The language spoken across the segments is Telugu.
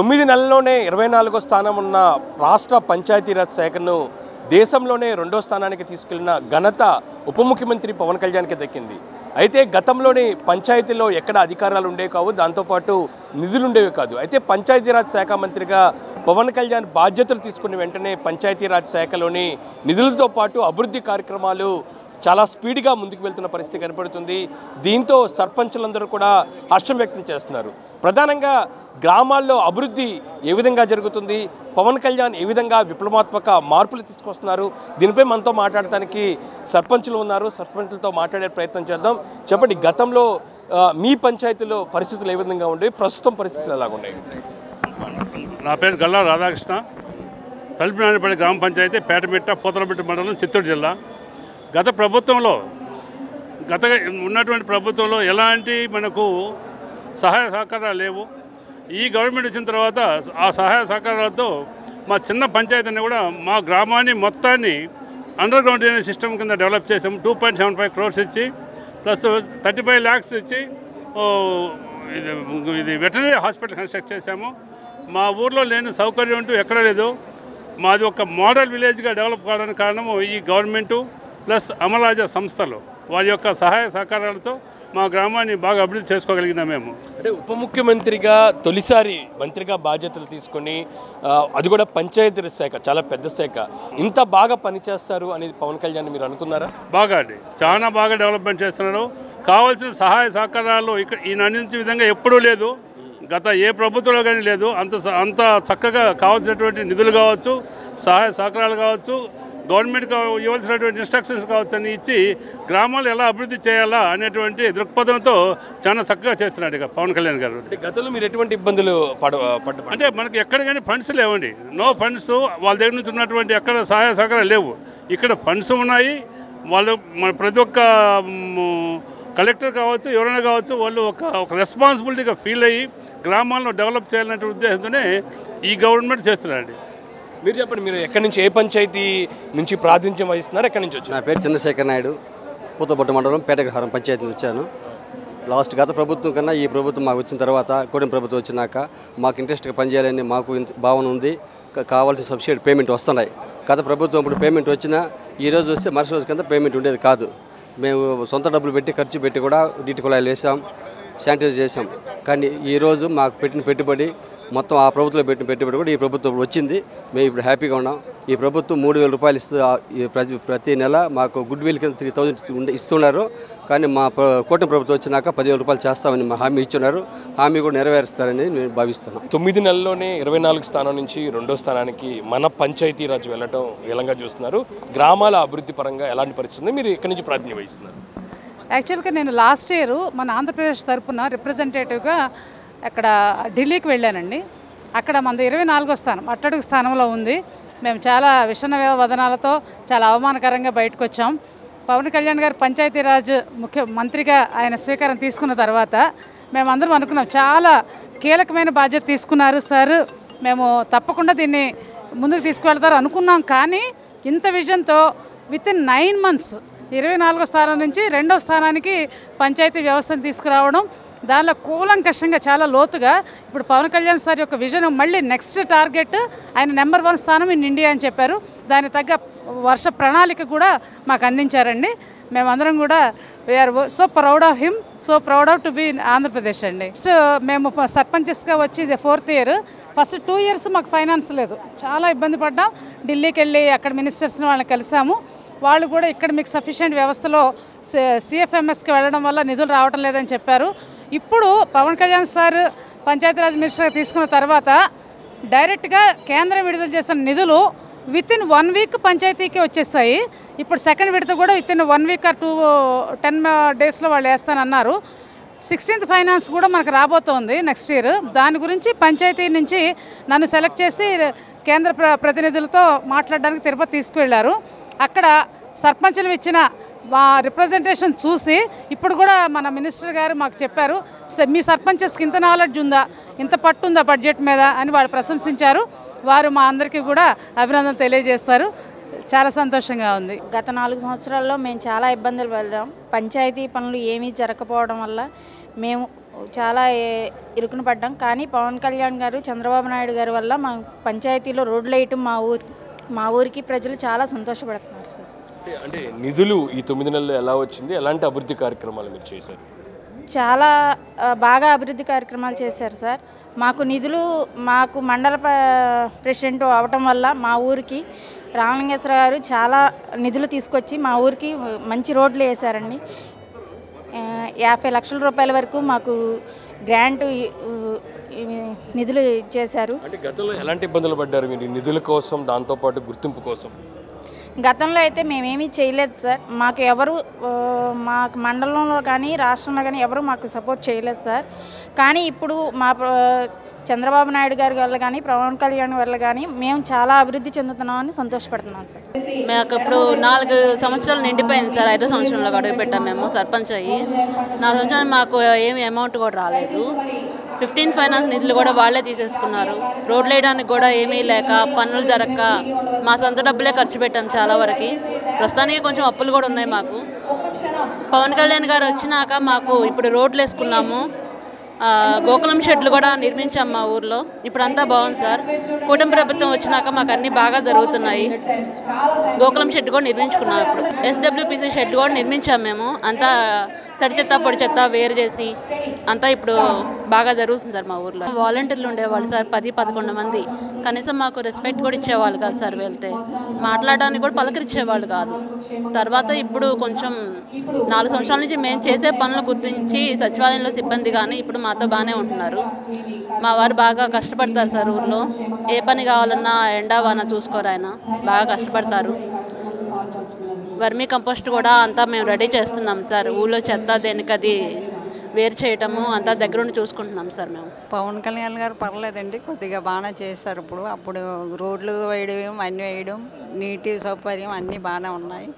9 నెలల్లోనే 24వ స్థానం ఉన్న రాష్ట్ర పంచాయతీరాజ్ శాఖను దేశంలోనే రెండో స్థానానికి తీసుకెళ్లిన ఘనత ఉప ముఖ్యమంత్రి పవన్ కళ్యాణ్కి దక్కింది. అయితే గతంలోనే పంచాయతీలో ఎక్కడ అధికారాలు ఉండేవి కావు, దాంతోపాటు నిధులు ఉండేవి కాదు. అయితే పంచాయతీరాజ్ శాఖ మంత్రిగా పవన్ కళ్యాణ్ బాధ్యతలు తీసుకున్న వెంటనే పంచాయతీరాజ్ శాఖలోని నిధులతో పాటు అభివృద్ధి కార్యక్రమాలు చాలా స్పీడ్గా ముందుకు వెళ్తున్న పరిస్థితి కనపడుతుంది. దీంతో సర్పంచులందరూ కూడా హర్షం వ్యక్తం చేస్తున్నారు. ప్రధానంగా గ్రామాల్లో అభివృద్ధి ఏ విధంగా జరుగుతుంది, పవన్ కళ్యాణ్ ఏ విధంగా విప్లవాత్మక మార్పులు తీసుకొస్తున్నారు, దీనిపై మనతో మాట్లాడటానికి సర్పంచులు ఉన్నారు. సర్పంచులతో మాట్లాడే ప్రయత్నం చేద్దాం. చెప్పండి, గతంలో మీ పంచాయతీలో పరిస్థితులు ఏ విధంగా ఉండేవి, ప్రస్తుతం పరిస్థితులు ఎలాగ ఉన్నాయి? నా పేరు గల్లా రాధాకృష్ణ. తలుపునానిపల్లి గ్రామ పంచాయతీ పేటమిట్ట పూతలపేట మండలం, చిత్తూరు జిల్లా. గత ఉన్నటువంటి ప్రభుత్వంలో ఎలాంటి మనకు సహాయ సహకారాలు లేవు. ఈ గవర్నమెంట్ వచ్చిన తర్వాత ఆ సహాయ సహకారాలతో మా చిన్న పంచాయతీని కూడా, మా గ్రామాన్ని మొత్తాన్ని అండర్ గ్రౌండ్ డ్రైనేజ్ సిస్టమ్ కింద డెవలప్ చేసాము. 2.75 crores ఇచ్చి ప్లస్ 35 lakhs ఇచ్చి ఇది వెటనరీ హాస్పిటల్ కన్స్ట్రక్ట్ చేశాము. మా ఊర్లో లేని సౌకర్యం అంటూ ఎక్కడ లేదు. మాది ఒక మోడల్ విలేజ్గా డెవలప్ కావడానికి కారణము ఈ గవర్నమెంటు ప్లస్ అమరాజ సంస్థలు వారి యొక్క సహాయ సహకారాలతో మా గ్రామాన్ని బాగా అభివృద్ధి చేసుకోగలిగినా మేము. అంటే ఉప ముఖ్యమంత్రిగా తొలిసారి మంత్రిగా బాధ్యతలు తీసుకొని, అది కూడా పంచాయతీరాజ్ శాఖ చాలా పెద్ద శాఖ, ఇంత బాగా పనిచేస్తారు అనేది పవన్ కళ్యాణ్ మీరు అనుకున్నారా? బాగా అండి, చాలా బాగా డెవలప్మెంట్ చేస్తున్నారు. కావాల్సిన సహాయ సహకారాలు ఇక్కడ ఈయన అందించే విధంగా ఎప్పుడూ లేదు, గత ఏ ప్రభుత్వంలో కానీ లేదు. అంత చక్కగా కావాల్సినటువంటి నిధులు కావచ్చు, సహాయ సహకారాలు కావచ్చు, గవర్నమెంట్కి ఇవ్వాల్సినటువంటి ఇన్స్ట్రక్షన్స్ కావచ్చు అని ఇచ్చి గ్రామాలు ఎలా అభివృద్ధి చేయాలా అనేటువంటి దృక్పథంతో చాలా చక్కగా చేస్తున్నాడు ఇక పవన్ కళ్యాణ్ గారు. గతంలో మీరు ఎటువంటి ఇబ్బందులు అంటే మనకి ఎక్కడ కానీ ఫండ్స్ లేవండి, నో ఫండ్స్. వాళ్ళ దగ్గర నుంచి ఉన్నటువంటి ఎక్కడ సహాయ సహకారాలు లేవు. ఇక్కడ ఫండ్స్ ఉన్నాయి. వాళ్ళు మన ప్రతి ఒక్క కలెక్టర్ కావచ్చు, ఎవరైనా కావచ్చు, వాళ్ళు ఒక రెస్పాన్సిబిలిటీగా ఫీల్ అయ్యి గ్రామాలను డెవలప్ చేయాలనే ఉద్దేశంతోనే ఈ గవర్నమెంట్ చేస్తున్నారండి. మీరు చెప్పండి, మీరు ఎక్కడి నుంచి, ఏ పంచాయతీ నుంచి ప్రాతినిధ్యం వహిస్తున్నారు, ఎక్కడి నుంచి వచ్చారు? నా పేరు చంద్రశేఖర్ నాయుడు, పూతపట్టు మండలం పేటగ్రహారం పంచాయతీ నుంచి వచ్చాను. గత ప్రభుత్వం కన్నా ఈ ప్రభుత్వం మాకు వచ్చిన తర్వాత, కూటమి ప్రభుత్వం వచ్చినాక మాకు ఇంట్రెస్ట్గా పనిచేయాలని మాకు భావన ఉంది. కావాల్సిన సబ్సిడీ పేమెంట్ వస్తున్నాయి. గత ప్రభుత్వం ఇప్పుడు పేమెంట్ వచ్చినా ఈరోజు వస్తే మరుసటి రోజు కింద పేమెంట్ ఉండేది కాదు. మేము సొంత డబ్బులు పెట్టి ఖర్చు పెట్టి కూడా నీటి కుళాయిలు వేసాం, శానిటైజ్ చేసాం. కానీ ఈరోజు మాకు పెట్టిన పెట్టుబడి మొత్తం ఆ ప్రభుత్వంలో పెట్టిన పెట్టుబడి కూడా ఈ ప్రభుత్వం వచ్చింది. మేము ఇప్పుడు హ్యాపీగా ఉన్నాం. ఈ ప్రభుత్వం 3,000 రూపాయలు ఇస్తూ ప్రతి నెల మాకు గుడ్ విల్ కింద 3,000 ఇస్తున్నారు. కానీ మా కూటమి ప్రభుత్వం వచ్చినాక 10,000 రూపాయలు చేస్తామని మా హామీ ఇచ్చున్నారు. హామీ కూడా నెరవేరుస్తారని నేను భావిస్తున్నాను. 9 నెలల్లోనే 24 స్థానం నుంచి రెండో స్థానానికి మన పంచాయతీరాజ్ వెళ్ళటం ఎలాగా చూస్తున్నారు? గ్రామాల అభివృద్ధి పరంగా ఎలాంటి పరిస్థితి, మీరు ఎక్కడి నుంచి ప్రాతినిధ్యం వహిస్తున్నారు? యాక్చువల్గా నేను లాస్ట్ ఇయర్ మన ఆంధ్రప్రదేశ్ తరఫున రిప్రజెంటేటివ్గా అక్కడ ఢిల్లీకి వెళ్ళానండి. అక్కడ మనది 24వ స్థానం, అట్టడుగు స్థానంలో ఉంది. మేము చాలా విషణ వదనాలతో చాలా అవమానకరంగా బయటకు వచ్చాం. పవన్ కళ్యాణ్ గారు పంచాయతీరాజ్ మంత్రిగా ఆయన స్వీకారం తీసుకున్న తర్వాత మేమందరం అనుకున్నాం, చాలా కీలకమైన బాధ్యత తీసుకున్నారు సార్, మేము తప్పకుండా దీన్ని ముందుకు తీసుకువెళ్తారు అనుకున్నాం. కానీ ఇంత విజన్తో వితిన్ 9 months 24వ స్థానం నుంచి రెండవ స్థానానికి పంచాయతీ వ్యవస్థను తీసుకురావడం, దానిలో కూలంకషంగా చాలా లోతుగా ఇప్పుడు పవన్ కళ్యాణ్ సార్ యొక్క విజన్, మళ్ళీ నెక్స్ట్ టార్గెట్ ఆయన నెంబర్ 1 స్థానం ఇన్ ఇండియా అని చెప్పారు. దానికి తగ్గ వర్ష ప్రణాళిక కూడా మాకు అందించారండి. మేమందరం కూడా we are so proud of him, so proud of to be Andhra Pradesh అండి. నెక్స్ట్ మేము సర్పంచెస్గా వచ్చి ఇది 4th year. ఫస్ట్ 2 years మాకు ఫైనాన్స్ లేదు, చాలా ఇబ్బంది పడ్డాం. ఢిల్లీకి వెళ్ళి అక్కడ మినిస్టర్స్ని వాళ్ళని కలిసాము. వాళ్ళు కూడా ఇక్కడ మీకు సఫిషియెంట్ వ్యవస్థలో CFMSకి వెళ్ళడం వల్ల నిధులు రావడం లేదని చెప్పారు. ఇప్పుడు పవన్ కళ్యాణ్ సార్ పంచాయతీరాజ్ మినిస్టర్గా తీసుకున్న తర్వాత డైరెక్ట్గా కేంద్రం విడుదల చేసిన నిధులు వితిన్ 1 week పంచాయతీకి వచ్చేస్తాయి. ఇప్పుడు సెకండ్ విడత కూడా వితిన్ 1 week or 10 daysలో వాళ్ళు వేస్తానన్నారు. 16th ఫైనాన్స్ కూడా మనకు రాబోతోంది నెక్స్ట్ ఇయర్. దాని గురించి పంచాయతీ నుంచి నన్ను సెలెక్ట్ చేసి కేంద్ర ప్రతినిధులతో మాట్లాడడానికి తిరుపతి తీసుకువెళ్ళారు. అక్కడ సర్పంచులు ఇచ్చిన రిప్రజెంటేషన్ చూసి ఇప్పుడు కూడా మన మినిస్టర్ గారు మాకు చెప్పారు, మీ సర్పంచెస్కి ఇంత నాలెడ్జ్ ఉందా, ఇంత పట్టు ఉందా బడ్జెట్ మీద అని వాళ్ళు ప్రశంసించారు. వారు మా అందరికీ కూడా అభినందనలు తెలియజేస్తారు. చాలా సంతోషంగా ఉంది. గత 4 సంవత్సరాల్లో మేము చాలా ఇబ్బందులు పడ్డాం. పంచాయతీ పనులు ఏమీ జరగకపోవడం వల్ల మేము చాలా ఇరుకున పడ్డాం. కానీ పవన్ కళ్యాణ్ గారు, చంద్రబాబు నాయుడు గారి వల్ల మా పంచాయతీలో రోడ్లు వేయటం మా ఊరికి ప్రజలు చాలా సంతోషపడుతున్నారు సార్. అంటే నిధులు ఈ 9 నెలల్లో ఎలా వచ్చింది, ఎలాంటి అభివృద్ధి కార్యక్రమాలు మీరు చేశారు? చాలా బాగా అభివృద్ధి కార్యక్రమాలు చేశారు సార్. మాకు మండల ప్రెసిడెంట్ అవటం వల్ల మా ఊరికి రామలింగేశ్వర గారు చాలా నిధులు తీసుకొచ్చి మా ఊరికి మంచి రోడ్లు వేశారండి. 50 లక్షల రూపాయల వరకు మాకు గ్రాంట్ నిధులు ఇచ్చేశారు. అంటే గతంలో ఎలాంటి ఇబ్బందులు పడ్డారు మీరు నిధుల కోసం, దాంతోపాటు గుర్తింపు కోసం? గతంలో అయితే మేమేమీ చేయలేదు సార్. మాకు మండలంలో కానీ రాష్ట్రంలో కానీ ఎవరు మాకు సపోర్ట్ చేయలేదు సార్. కానీ ఇప్పుడు మా చంద్రబాబు నాయుడు గారి వల్ల కానీ పవన్ కళ్యాణ్ వల్ల కానీ మేము చాలా అభివృద్ధి చెందుతున్నామని సంతోషపడుతున్నాం సార్. మాకు ఇప్పుడు 4 సంవత్సరాలు నిండిపోయింది సార్. 5వ సంవత్సరంలో అడుగు పెట్టాం మేము సర్పంచ్ అయ్యి. 4 సంవత్సరాలు మాకు ఏమి అమౌంట్ కూడా రాలేదు. 15 ఫైనాన్స్ నిధులు కూడా వాళ్ళే తీసేసుకున్నారు. రోడ్లు వేయడానికి కూడా ఏమీ లేక, పనులు జరగక మా సొంత డబ్బులే ఖర్చు పెట్టాం చాలా వరకు. ప్రస్తుతానికి కొంచెం అప్పులు కూడా ఉన్నాయి మాకు. పవన్ కళ్యాణ్ గారు వచ్చినాక మాకు ఇప్పుడు రోడ్లు వేసుకున్నాము. గోకులం షెడ్లు కూడా నిర్మించాం మా ఊర్లో. ఇప్పుడు అంతా బాగుంది సార్. కూటమి ప్రభుత్వం వచ్చినాక మాకు అన్నీ బాగా జరుగుతున్నాయి. గోకులం షెడ్ కూడా నిర్మించుకున్నాం. ఇప్పుడు SWPC షెడ్ కూడా నిర్మించాం మేము. అంతా తడి చెత్త పొడి చెత్త వేరు చేసి అంతా ఇప్పుడు బాగా జరుగుతుంది సార్. మా ఊర్లో వాలంటీర్లు ఉండేవాళ్ళు సార్, 10-11 మంది. కనీసం మాకు రెస్పెక్ట్ కూడా ఇచ్చేవాళ్ళు కాదు సార్. వెళ్తే మాట్లాడడానికి కూడా పలకరించేవాళ్ళు కాదు. తర్వాత ఇప్పుడు కొంచెం 4 సంవత్సరాల నుంచి మేము చేసే పనులు గుర్తించి సచివాలయంలో సిబ్బంది కానీ ఇప్పుడు మాతో బాగానే ఉంటున్నారు. మా వారు బాగా కష్టపడతారు సార్. ఊర్లో ఏ పని కావాలన్నా ఎండా వాన చూసుకోరు, ఆయన బాగా కష్టపడతారు. వర్మీ కంపోస్ట్ కూడా అంతా మేము రెడీ చేస్తున్నాం సార్. ఊళ్ళో చెత్త దేనికది వేరు చేయటము అంతా దగ్గరుండి చూసుకుంటున్నాం సార్. మేము పవన్ కళ్యాణ్ గారు పర్లేదండి, కొద్దిగా బాగానే చేశారు. అప్పుడు రోడ్లు వేయడం, అన్నీ వేయడం, నీటి సౌకర్యం అన్నీ బాగానే ఉన్నాయి.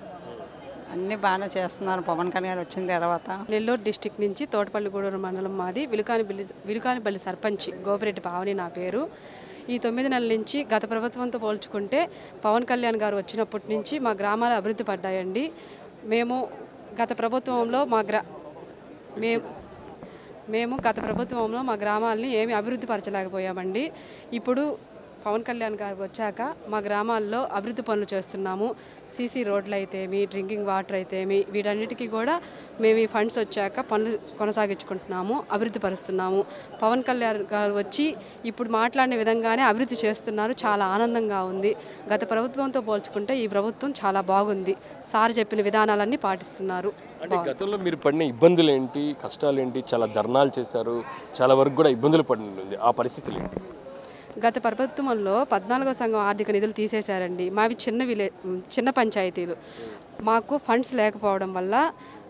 అన్నీ బాగానే చేస్తున్నారు పవన్ కళ్యాణ్ వచ్చిన తర్వాత. నెల్లూరు డిస్టిక్ నుంచి తోటపల్లిగూడూరు మండలం మాది. విలుకానిపల్లి సర్పంచ్ గోపిరెడ్డి పావని నా పేరు. ఈ 9 నెలల నుంచి గత ప్రభుత్వంతో పోల్చుకుంటే పవన్ కళ్యాణ్ గారు వచ్చినప్పటి నుంచి మా గ్రామాలు అభివృద్ధి పడ్డాయండి. మేము గత ప్రభుత్వంలో గత ప్రభుత్వంలో మా గ్రామాలని ఏమి అభివృద్ధి పరచలేకపోయామండి. ఇప్పుడు పవన్ కళ్యాణ్ గారు వచ్చాక మా గ్రామాల్లో అభివృద్ధి పనులు చేస్తున్నాము. సీసీ రోడ్లు అయితేమి, డ్రింకింగ్ వాటర్ అయితేమి, వీటన్నిటికీ కూడా మేము ఈ ఫండ్స్ వచ్చాక పనులు కొనసాగించుకుంటున్నాము, అభివృద్ధి పరుస్తున్నాము. పవన్ కళ్యాణ్ గారు వచ్చి ఇప్పుడు మాట్లాడిన విధంగానే అభివృద్ధి చేస్తున్నారు. చాలా ఆనందంగా ఉంది. గత ప్రభుత్వంతో పోల్చుకుంటే ఈ ప్రభుత్వం చాలా బాగుంది. సార్ చెప్పిన విధానాలన్నీ పాటిస్తున్నారు. అంటే గతంలో మీరు పడిన ఇబ్బందులు ఏంటి, కష్టాలు ఏంటి? చాలా ధర్నాలు చేశారు, చాలా వరకు కూడా ఇబ్బందులు పడింది. ఆ పరిస్థితులు ఏంటి? గత ప్రభుత్వంలో 14వ సంఘం ఆర్థిక నిధులు తీసేశారండి. మావి చిన్న పంచాయతీలు. మాకు ఫండ్స్ లేకపోవడం వల్ల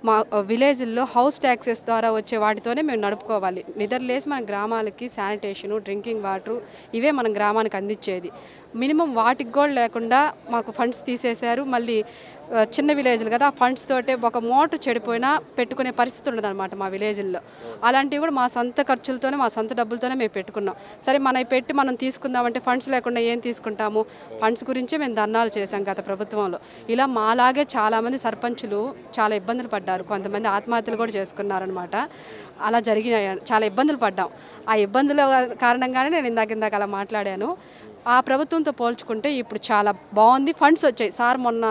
మా విలేజ్ల్లో హౌస్ ట్యాక్సెస్ ద్వారా వచ్చే వాటితోనే మేము నడుపుకోవాలి. నిద్రలేసి మన గ్రామాలకి శానిటేషను, డ్రింకింగ్ వాటరు ఇవే మన గ్రామానికి అందించేది. మినిమం వాటికి కూడా లేకుండా మాకు ఫండ్స్ తీసేశారు. మళ్ళీ చిన్న విలేజ్లు కదా, ఆ ఫండ్స్ తోటే ఒక మోటార్ చెడిపోయినా పెట్టుకునే పరిస్థితి ఉండదన్నమాట మా విలేజ్ల్లో. అలాంటివి కూడా మా సొంత ఖర్చులతోనే, మా సొంత డబ్బులతోనే మేము పెట్టుకున్నాం. సరే మనం తీసుకుందామంటే ఫండ్స్ లేకుండా ఏం తీసుకుంటాము? ఫండ్స్ గురించే మేము ధర్నాలు చేశాం గత ప్రభుత్వంలో. ఇలా మాలాగే చాలామంది సర్పంచులు చాలా ఇబ్బందులు పడ్డారు. కొంతమంది ఆత్మహత్యలు కూడా చేసుకున్నారనమాట. అలా జరిగినాయి. చాలా ఇబ్బందులు పడ్డాం. ఆ ఇబ్బందుల కారణంగానే నేను ఇందాక అలా మాట్లాడాను. ఆ ప్రభుత్వంతో పోల్చుకుంటే ఇప్పుడు చాలా బాగుంది. ఫండ్స్ వచ్చాయి. సార్ మొన్న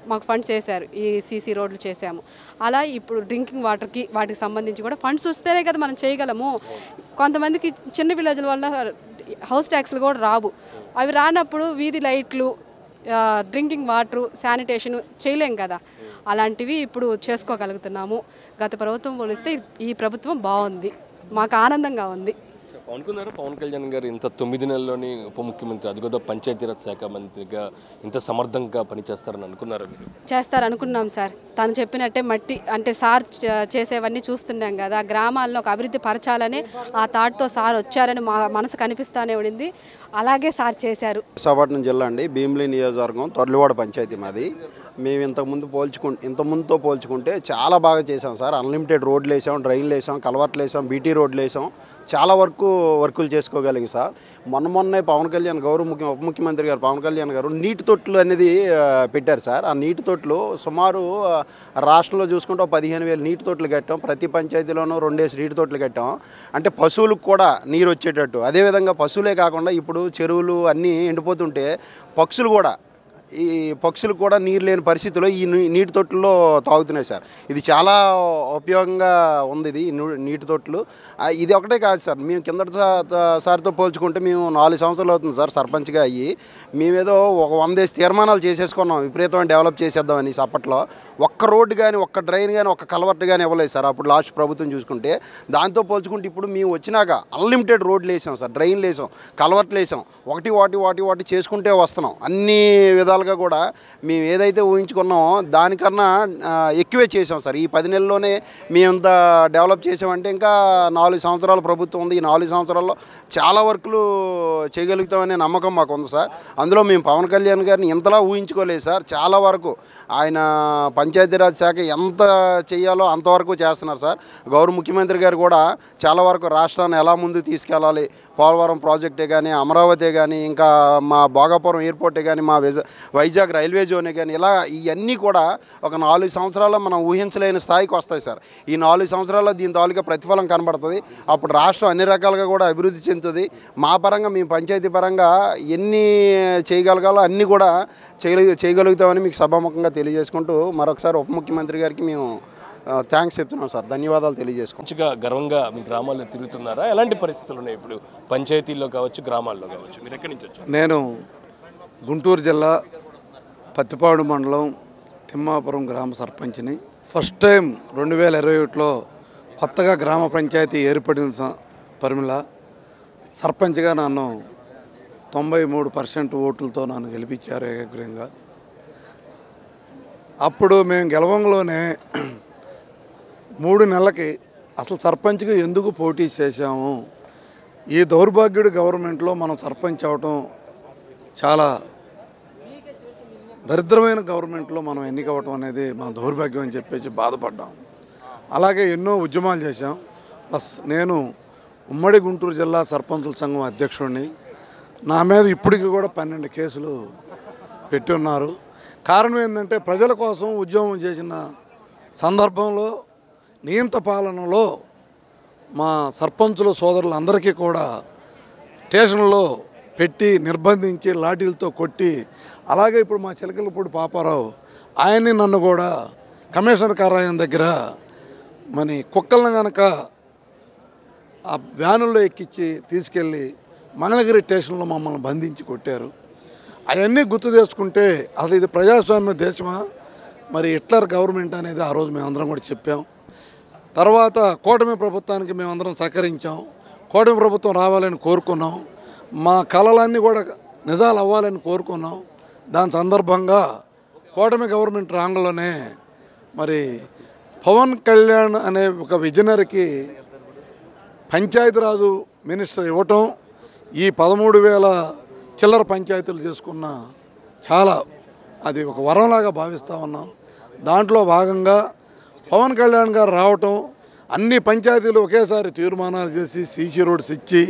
మాకు ఫండ్స్ వేశారు. ఈ సీసీ రోడ్లు చేసాము. అలా ఇప్పుడు డ్రింకింగ్ వాటర్కి వాటికి సంబంధించి కూడా ఫండ్స్ వస్తేనే కదా మనం చేయగలము. కొంతమందికి చిన్న విలేజ్ల వల్ల హౌస్ ట్యాక్స్లు కూడా రావు. అవి రానప్పుడు వీధి లైట్లు, డ్రింకింగ్ వాటరు, శానిటేషను చేయలేం కదా. అలాంటివి ఇప్పుడు చేసుకోగలుగుతున్నాము. గత ప్రభుత్వం పోలిస్తే ఈ ప్రభుత్వం బాగుంది. మాకు ఆనందంగా ఉంది. అనుకున్నారు పవన్ కళ్యాణ్ గారు ఇంత 9 నెలల్లోని ఉప ముఖ్యమంత్రి, అది కూడా పంచాయతీరాజ్ శాఖ మంత్రిగా ఇంత సమర్థంగా పనిచేస్తారని అనుకున్నారు? మీరు చేస్తారనుకున్నాం సార్. తను చెప్పినట్టే అంటే సార్ చేసేవన్నీ చూస్తున్నాం కదా. గ్రామాల్లో ఒక అభివృద్ధి పరచాలని ఆ థాట్తో సార్ వచ్చారని మా మనసు కనిపిస్తానే ఉండింది. అలాగే సార్ చేశారు. విశాఖపట్నం జిల్లా అండి, భీమిలి నియోజకవర్గం, తొర్లివాడ పంచాయతీ మాది. మేము ఇంతకుముందుతో పోల్చుకుంటే చాలా బాగా చేసాం సార్. అన్లిమిటెడ్ రోడ్లు వేసాం, డ్రైన్లు వేసాం, కలవర్ట్లు వేసాం, బీటీ రోడ్లు వేసాం. చాలా వరకు వర్కులు చేసుకోగలిగాం సార్. మొన్నే పవన్ కళ్యాణ్ ఉప ముఖ్యమంత్రి గారు పవన్ కళ్యాణ్ గారు నీటి తొట్లు అనేది పెట్టారు సార్. ఆ నీటి తొట్లు సుమారు రాష్ట్రంలో చూసుకుంటే 15,000 నీటి తొట్లు కట్టాం. ప్రతి పంచాయతీలోనూ 2 నీటి తొట్లు కట్టాం. అంటే పశువులకు కూడా నీరు వచ్చేటట్టు. అదేవిధంగా పశువులే కాకుండా ఇప్పుడు చెరువులు అన్నీ ఎండిపోతుంటే పక్షులు కూడా నీరు లేని పరిస్థితిలో ఈ నీటి తొట్టుల్లో తాగుతున్నాయి సార్. ఇది చాలా ఉపయోగంగా ఉంది ఇది నీటి తొట్లు. ఇది ఒకటే కాదు సార్, మేము సారితో పోల్చుకుంటే మేము 4 సంవత్సరాలు అవుతుంది సార్ సర్పంచ్గా అయ్యి. మేమేదో ఒక 100 తీర్మానాలు చేసేసుకున్నాం విపరీతమైన డెవలప్ చేసేద్దామని. అప్పట్లో ఒక్క రోడ్డు కానీ ఒక్క డ్రైన్ కానీ ఒక్క కలవర్ట్ కానీ ఇవ్వలేదు సార్ అప్పుడు లాస్ట్ ప్రభుత్వం చూసుకుంటే. దాంతో పోల్చుకుంటే ఇప్పుడు మేము వచ్చినాక అన్లిమిటెడ్ రోడ్లు వేసాం సార్, డ్రైన్లు వేసాం, కలవర్ట్లు వేసాం. వాటి చేసుకుంటే వస్తున్నాం. అన్ని విధాలుగా కూడా మేము ఏదైతే ఊహించుకున్నామో దానికన్నా ఎక్కువే చేసాం సార్. ఈ 10 నెలల్లోనే మేము ఇంత డెవలప్ చేసామంటే ఇంకా 4 సంవత్సరాల ప్రభుత్వం ఉంది. ఈ 4 సంవత్సరాల్లో చాలా వర్కులు చేయగలుగుతామనే నమ్మకం మాకు ఉంది సార్. అందులో మేము పవన్ కళ్యాణ్ గారిని ఇంతలా ఊహించుకోలేదు సార్. చాలా వరకు ఆయన పంచాయతీరాజ్ శాఖ ఎంత చేయాలో అంతవరకు చేస్తున్నారు సార్. గౌరవ ముఖ్యమంత్రి గారు కూడా చాలా వరకు రాష్ట్రాన్ని ఎలా ముందుకు తీసుకెళ్ళాలి, పోలవరం ప్రాజెక్టే కానీ, అమరావతి కానీ, ఇంకా మా భోగాపురం ఎయిర్పోర్టే కానీ, మా వైజాగ్ రైల్వే జోనే కానీ, ఇలా ఇవన్నీ కూడా ఒక 4 సంవత్సరాల్లో మనం ఊహించలేని స్థాయికి వస్తాయి సార్. ఈ 4 సంవత్సరాల్లో దీని తాలూకా ప్రతిఫలం కనబడుతుంది. అప్పుడు రాష్ట్రం అన్ని రకాలుగా కూడా అభివృద్ధి చెందుతుంది. మా పరంగా మేము పంచాయతీ పరంగా ఎన్ని చేయగలగాలో అన్నీ కూడా చేయగలుగుతామని మీకు సభాముఖంగా తెలియజేసుకుంటూ మరొకసారి ఉప ముఖ్యమంత్రి గారికి మేము థ్యాంక్స్ చెప్తున్నాం సార్. ధన్యవాదాలు తెలియజేసుకుంటాం. మంచిగా గర్వంగా మీ గ్రామాల్లో తిరుగుతున్నారా? ఎలాంటి పరిస్థితులు ఉన్నాయి ఇప్పుడు పంచాయతీల్లో కావచ్చు, గ్రామాల్లో కావచ్చు? మీరు ఎక్కడి నుంచి వచ్చారు? నేను గుంటూరు జిల్లా పత్తిపాడు మండలం తిమ్మాపురం గ్రామ సర్పంచ్ని. ఫస్ట్ టైం 2021లో కొత్తగా గ్రామ పంచాయతీ ఏర్పడిన పరిమిళ సర్పంచ్గా నన్ను 93% ఓట్లతో నన్ను గెలిపించారు ఏకగ్రీవంగా. అప్పుడు మేము గెలవంలోనే 3 నెలలకి అసలు సర్పంచ్గా ఎందుకు పోటీ చేశాము, ఈ దౌర్భాగ్యుడి గవర్నమెంట్లో మనం సర్పంచ్ అవటం చాలా దరిద్రమైన గవర్నమెంట్లో మనం ఎన్నికవటం అనేది మన దౌర్భాగ్యం అని చెప్పేసి బాధపడ్డాం. అలాగే ఎన్నో ఉద్యమాలు చేశాం. ప్లస్ నేను ఉమ్మడి గుంటూరు జిల్లా సర్పంచుల సంఘం అధ్యక్షుడిని. నా మీద ఇప్పటికీ కూడా 12 కేసులు పెట్టి ఉన్నారు. కారణం ఏంటంటే ప్రజల కోసం ఉద్యమం చేసిన సందర్భంలో నియంత పాలనలో మా సర్పంచుల సోదరులందరికీ కూడా స్టేషన్లో పెట్టి నిర్బంధించి లాఠీలతో కొట్టి, అలాగే ఇప్పుడు మా చిలకలపూడి పాపారావు ఆయన్ని నన్ను కూడా కమిషనర్ కార్యాలయం దగ్గర మరి కుక్కలను కనుక ఆ వ్యానుల్లో ఎక్కించి తీసుకెళ్ళి మంగళగిరి స్టేషన్లో మమ్మల్ని బంధించి కొట్టారు. అవన్నీ గుర్తు చేసుకుంటే అసలు ఇది ప్రజాస్వామ్య దేశమా, మరి హిట్లర్ గవర్నమెంట్ అనేది ఆ రోజు మేమందరం కూడా చెప్పాం. తర్వాత కూటమి ప్రభుత్వానికి మేమందరం సహకరించాం. కూటమి ప్రభుత్వం రావాలని కోరుకున్నాం. మా కళలన్నీ కూడా నిజాలు అవ్వాలని కోరుకున్నాం. దాని సందర్భంగా కూటమి గవర్నమెంట్ రాంగలోనే మరి పవన్ కళ్యాణ్ అనే ఒక విజనరీకి పంచాయతీరాజు మినిస్టర్ ఇవ్వటం, ఈ 13,000 చిల్లర పంచాయతీలు చేసుకున్న చాలా అది ఒక వరంలాగా భావిస్తూ ఉన్నాం. దాంట్లో భాగంగా పవన్ కళ్యాణ్ గారు రావటం, అన్ని పంచాయతీలు ఒకేసారి తీర్మానాలు చేసి సీసీ రోడ్స్ ఇచ్చి